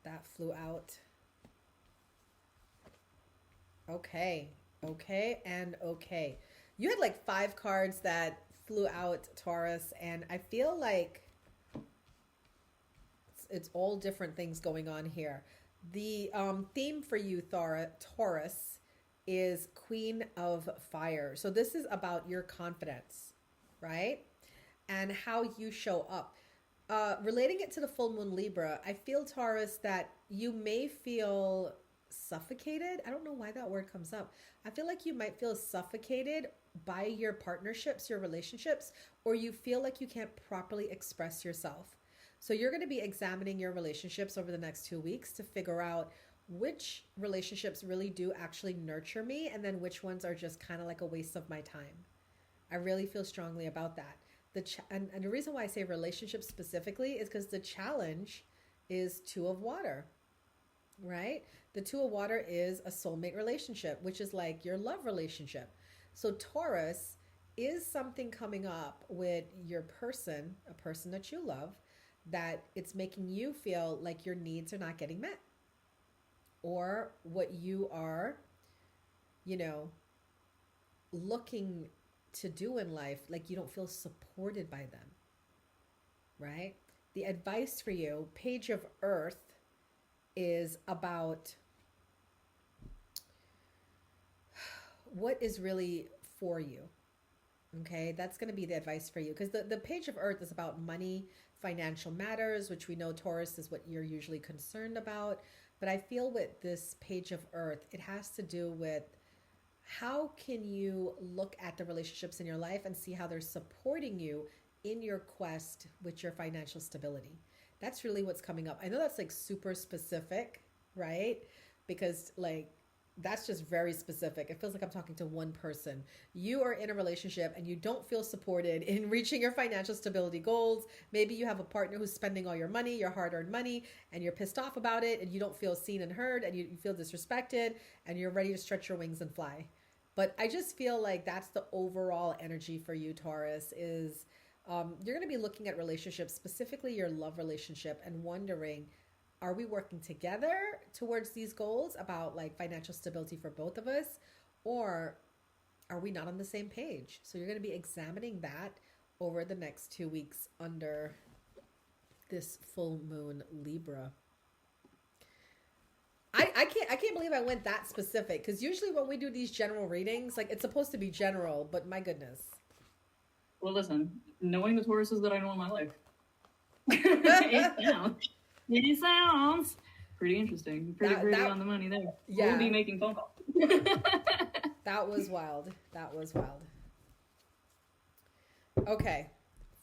that flew out. Okay, and okay. You had like 5 cards that flew out, Taurus, and I feel like it's all different things going on here. The theme for you, Taurus, is Queen of Fire. So this is about your confidence, right? And how you show up. Relating it to the full moon Libra, I feel, Taurus, that you may feel suffocated. I don't know why that word comes up. I feel like you might feel suffocated by your partnerships, your relationships, or you feel like you can't properly express yourself. So you're going to be examining your relationships over the next 2 weeks to figure out which relationships really do actually nurture me and then which ones are just kind of like a waste of my time. I really feel strongly about that. And the reason why I say relationships specifically is because the challenge is 2 of water, right? The 2 of water is a soulmate relationship, which is like your love relationship. So Taurus is something coming up with your person, a person that you love, that it's making you feel like your needs are not getting met, or what you are, you know, looking to do in life, like you don't feel supported by them, right? The advice for you, Page of Earth, is about what is really for you. Okay, that's going to be the advice for you, because the Page of Earth is about money, financial matters, which we know Taurus is what you're usually concerned about. But I feel with this Page of Earth, it has to do with how can you look at the relationships in your life and see how they're supporting you in your quest with your financial stability. That's really what's coming up. I know that's like super specific, right? Because like that's just very specific. It feels like I'm talking to one person. You are in a relationship and you don't feel supported in reaching your financial stability goals. Maybe you have a partner who's spending all your money, your hard-earned money, and you're pissed off about it, and you don't feel seen and heard, and you feel disrespected, and you're ready to stretch your wings and fly. But I just feel like that's the overall energy for you, Taurus, is you're going to be looking at relationships, specifically your love relationship, and wondering, are we working together towards these goals about like financial stability for both of us, or are we not on the same page? So you're going to be examining that over the next 2 weeks under this full moon Libra. I can't believe I went that specific, because usually when we do these general readings, like it's supposed to be general, but my goodness. Well, listen, knowing the Tauruses that I know in my life, it sounds pretty interesting. Pretty on the money there. Yeah. We'll be making phone calls. That was wild. That was wild. Okay.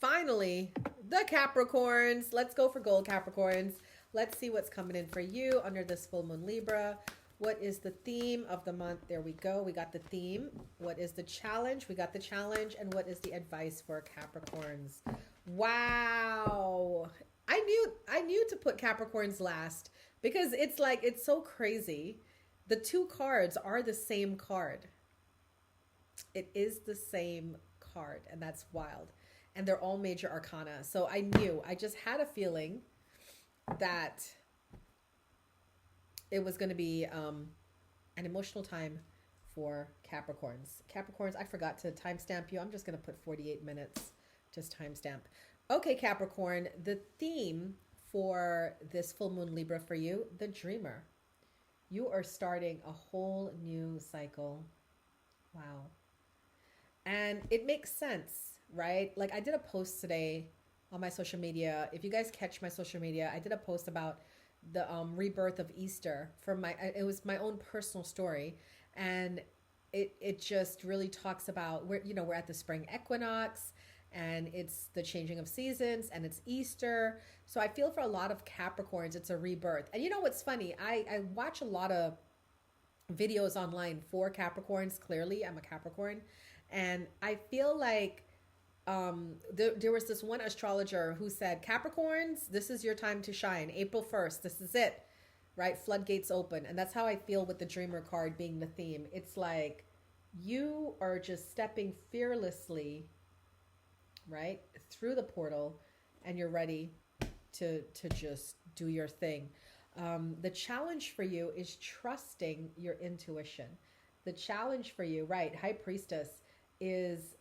Finally, the Capricorns. Let's go for gold, Capricorns. Let's see what's coming in for you under this full moon Libra. What is the theme of the month? There we go. We got the theme. What is the challenge? We got the challenge. And what is the advice for Capricorns? Wow. I knew to put Capricorns last, because it's like, it's so crazy. The two cards are the same card. It is the same card, and that's wild. And they're all major arcana. So I just had a feeling that it was going to be an emotional time for Capricorns. Capricorns, I forgot to timestamp you. I'm just going to put 48 minutes, just timestamp. Okay, Capricorn, the theme for this full moon Libra for you, the dreamer. You are starting a whole new cycle. Wow. And it makes sense, right? Like I did a post today on my social media. If you guys catch my social media, I did a post about the rebirth of Easter it was my own personal story. And it just really talks about we're at the spring equinox, and it's the changing of seasons, and it's Easter. So I feel for a lot of Capricorns, it's a rebirth. And you know what's funny? I watch a lot of videos online for Capricorns. Clearly, I'm a Capricorn. And I feel like there was this one astrologer who said, Capricorns, this is your time to shine. April 1st, this is it, right? Floodgates open. And that's how I feel with the Dreamer card being the theme. It's like you are just stepping fearlessly, right, through the portal, and you're ready to just do your thing. The challenge for you is trusting your intuition. The challenge for you, right, High Priestess, is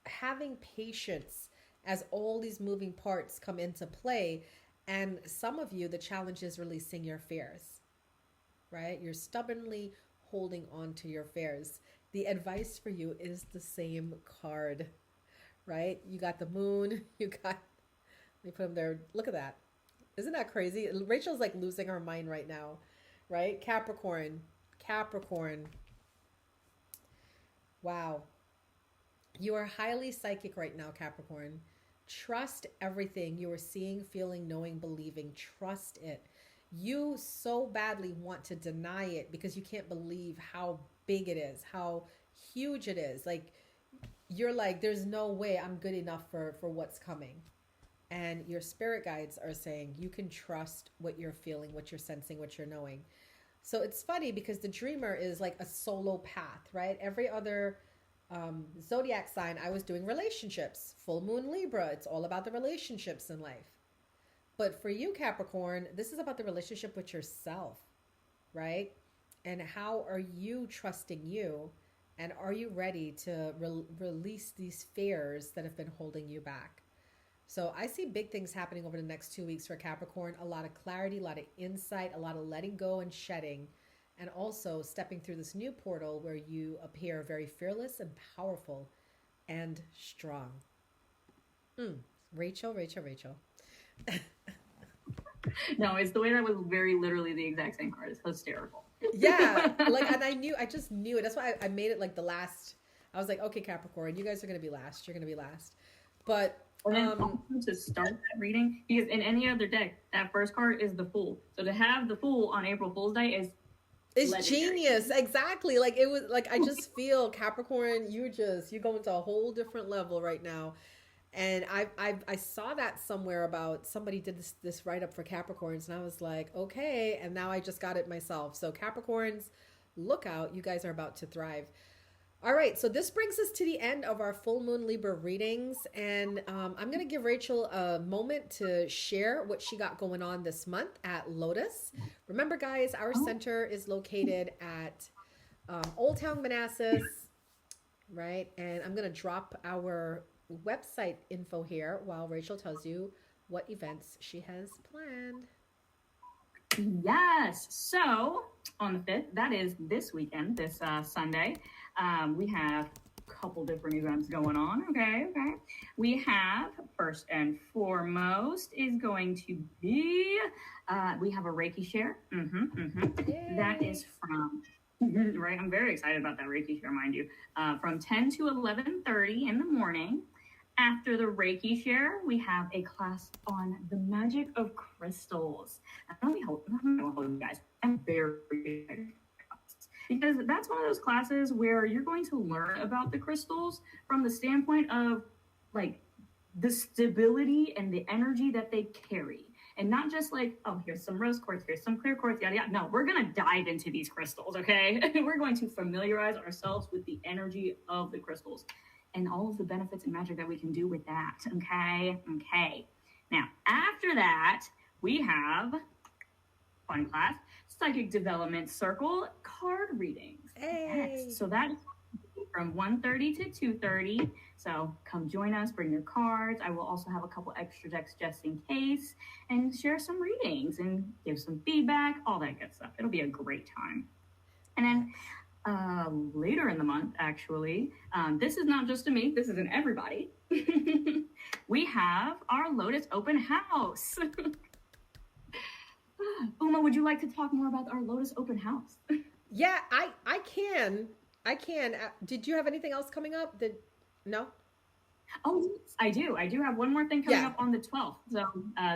having patience as all these moving parts come into play. And some of you, the challenge is releasing your fears, right? You're stubbornly holding on to your fears. The advice for you is the same card, right? You got the moon, let me put them there. Look at that. Isn't that crazy? Rachel's like losing her mind right now, right? Capricorn. Wow. You are highly psychic right now, Capricorn. Trust everything you are seeing, feeling, knowing, believing. Trust it. You so badly want to deny it because you can't believe how big it is, how huge it is. Like, you're like, there's no way I'm good enough for what's coming. And your spirit guides are saying you can trust what you're feeling, what you're sensing, what you're knowing. So it's funny because the dreamer is like a solo path, right? Every other Zodiac sign, I was doing relationships. Full moon Libra, it's all about the relationships in life. But for you, Capricorn, this is about the relationship with yourself, right? And how are you trusting you? And are you ready to release these fears that have been holding you back? So I see big things happening over the next 2 weeks for Capricorn. A lot of clarity, a lot of insight, a lot of letting go and shedding, and also stepping through this new portal where you appear very fearless and powerful and strong. Rachel, Rachel, Rachel. No, it's the way that was very literally the exact same card. It's hysterical. Yeah, like, and I just knew it. That's why I made it like the last. I was like, okay, Capricorn, you guys are gonna be last. You're gonna be last. But and then to start that reading, because in any other deck, that first card is the Fool. So to have the Fool on April Fool's Day is it's genius. Exactly. Like, it was like, I just feel Capricorn, you go into a whole different level right now. And I saw that somewhere about somebody did this write up for Capricorns, and I was like, okay. And now I just got it myself. So Capricorns, look out. You guys are about to thrive. All right. So this brings us to the end of our full moon Libra readings. And I'm going to give Rachel a moment to share what she got going on this month at Lotus. Remember, guys, our center is located at Old Town Manassas, right? And I'm going to drop our website info here while Rachel tells you what events she has planned. Yes. So on the 5th, that is this weekend, this Sunday, we have a couple different events going on. Okay. We have, first and foremost, is going to be, we have a Reiki share. That is from, right, I'm very excited about that Reiki share, mind you, from 10 to 11:30 in the morning. After the Reiki share, we have a class on the magic of crystals. Let me hold you guys. I'm very excited because that's one of those classes where you're going to learn about the crystals from the standpoint of like the stability and the energy that they carry. And not just like, oh, here's some rose quartz, here's some clear quartz, yada, yada. No, we're going to dive into these crystals, okay? We're going to familiarize ourselves with the energy of the crystals and all of the benefits and magic that we can do with that, okay? Now, after that, we have, fun class, Psychic Development Circle card readings. Hey. Yes. So that's from 1:30 to 2:30. So come join us, bring your cards. I will also have a couple extra decks just in case, and share some readings and give some feedback, all that good stuff. It'll be a great time. And then later in the month, actually, this is not just a me, this is an everybody. We have our Lotus open house. Uma, would you like to talk more about our Lotus open house? Yeah, I can. Did you have anything else coming up? No? Oh, I do. I do have one more thing coming up on the 12th. So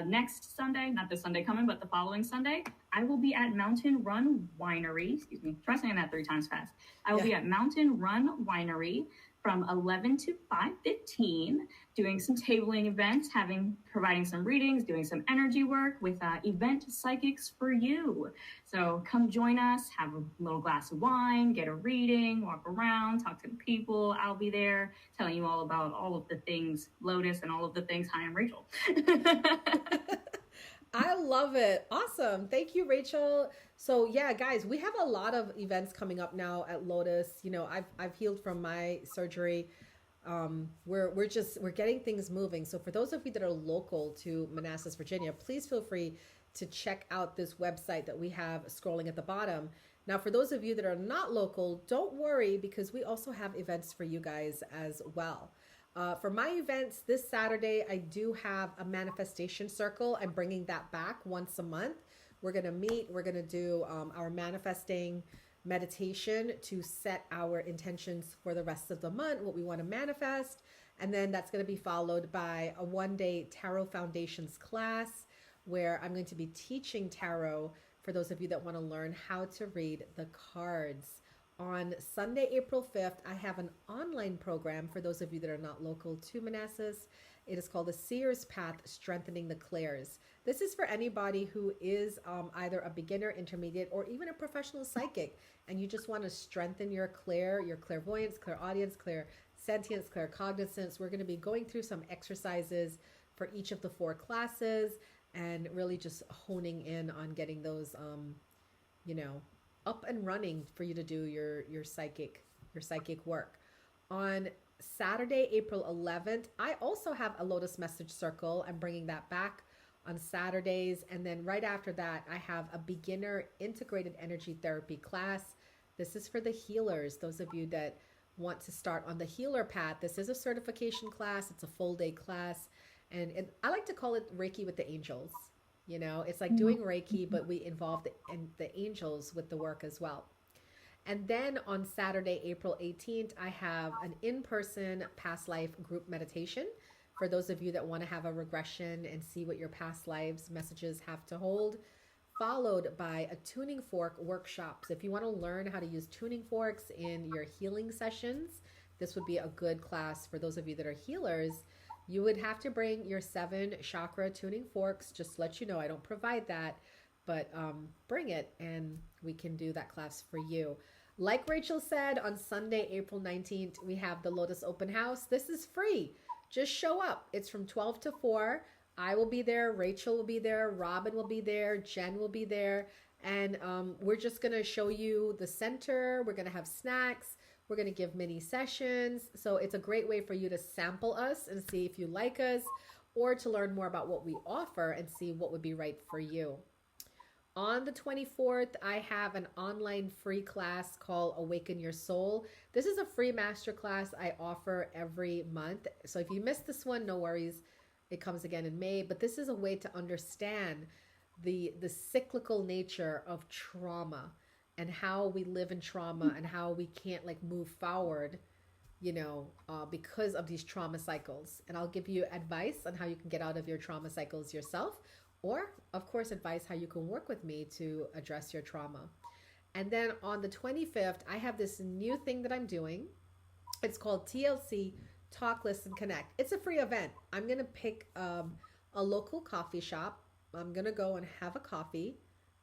next Sunday, not this Sunday coming, but the following Sunday, I will be at Mountain Run Winery. Excuse me. Try saying that 3 times fast. I will be at Mountain Run Winery from 11 to 5:15, doing some tabling events, providing some readings, doing some energy work with event psychics for you. So come join us, have a little glass of wine, get a reading, walk around, talk to the people. I'll be there telling you all about all of the things Lotus and all of the things. Hi, I'm Rachel. I love it. Awesome. Thank you, Rachel. So yeah, guys, we have a lot of events coming up now at Lotus. You know, I've healed from my surgery. We're getting things moving. So for those of you that are local to Manassas, Virginia, please feel free to check out this website that we have scrolling at the bottom. Now, for those of you that are not local, don't worry, because we also have events for you guys as well. For my events this Saturday, I do have a manifestation circle. I'm bringing that back once a month. We're going to meet. We're going to do our manifesting meditation to set our intentions for the rest of the month, what we want to manifest. And then that's going to be followed by a 1-day Tarot Foundations class where I'm going to be teaching tarot for those of you that want to learn how to read the cards. On Sunday, April 5th, I have an online program for those of you that are not local to Manassas, It is called the Seer's Path, Strengthening the Clairs. This is for anybody who is either a beginner, intermediate, or even a professional psychic, and you just want to strengthen your clairvoyance, clairaudience, clairsentience, claircognizance. We're going to be going through some exercises for each of the 4 classes and really just honing in on getting those, up and running for you to do your psychic work. On Saturday, April 11th, I also have a Lotus Message Circle. I'm bringing that back on Saturdays. And then right after that, I have a beginner integrated energy therapy class. This is for the healers, those of you that want to start on the healer path. This is a certification class. It's a full day class. And I like to call it Reiki with the angels. It's like doing Reiki, but we involve the angels with the work as well. And then on Saturday, April 18th, I have an in-person past life group meditation for those of you that want to have a regression and see what your past lives messages have to hold, followed by a tuning fork workshop. So if you want to learn how to use tuning forks in your healing sessions, this would be a good class for those of you that are healers. You would have to bring your 7 chakra tuning forks. Just to let you know, I don't provide that, but bring it and we can do that class for you. Like Rachel said, on Sunday, April 19th, we have the Lotus Open House. This is free. Just show up. It's from 12 to 4. I will be there. Rachel will be there. Robin will be there. Jen will be there. And we're just going to show you the center. We're going to have snacks. We're going to give mini sessions. So it's a great way for you to sample us and see if you like us, or to learn more about what we offer and see what would be right for you. On the 24th, I have an online free class called Awaken Your Soul. This is a free masterclass I offer every month. So if you missed this one, no worries. It comes again in May. But this is a way to understand the cyclical nature of trauma and how we live in trauma and how we can't move forward, because of these trauma cycles. And I'll give you advice on how you can get out of your trauma cycles yourself, or of course advice how you can work with me to address your trauma. And then on the 25th, I have this new thing that I'm doing. It's called TLC Talk, Listen, Connect. It's a free event. I'm going to pick a local coffee shop. I'm going to go and have a coffee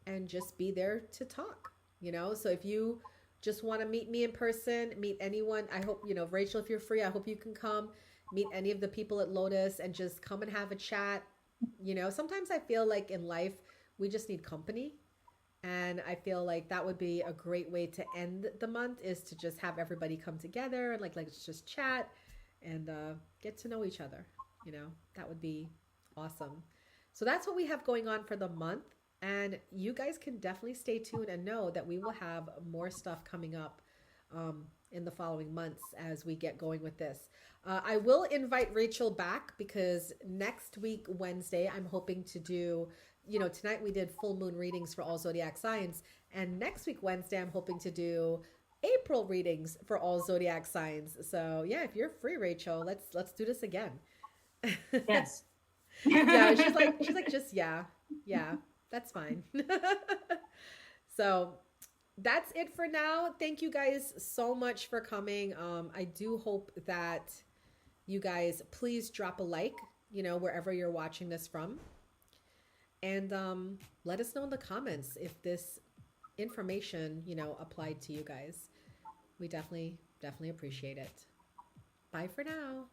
and just be there to talk, So if you just want to meet me in person, meet anyone, I hope, Rachel, if you're free, I hope you can come meet any of the people at Lotus and just come and have a chat. Sometimes I feel like in life, we just need company. And I feel like that would be a great way to end the month, is to just have everybody come together and let's just chat and get to know each other. That would be awesome. So that's what we have going on for the month. And you guys can definitely stay tuned and know that we will have more stuff coming up in the following months as we get going with this. I will invite Rachel back because next week, Wednesday, I'm hoping to do, tonight we did full moon readings for all zodiac signs. And next week, Wednesday, I'm hoping to do April readings for all zodiac signs. So yeah, if you're free, Rachel, let's do this again. Yes. Yeah, she's like, just, yeah, that's fine. So that's it for now. Thank you guys so much for coming. I do hope that you guys please drop a like, wherever you're watching this from. And let us know in the comments if this information, applied to you guys. We definitely appreciate it. Bye for now.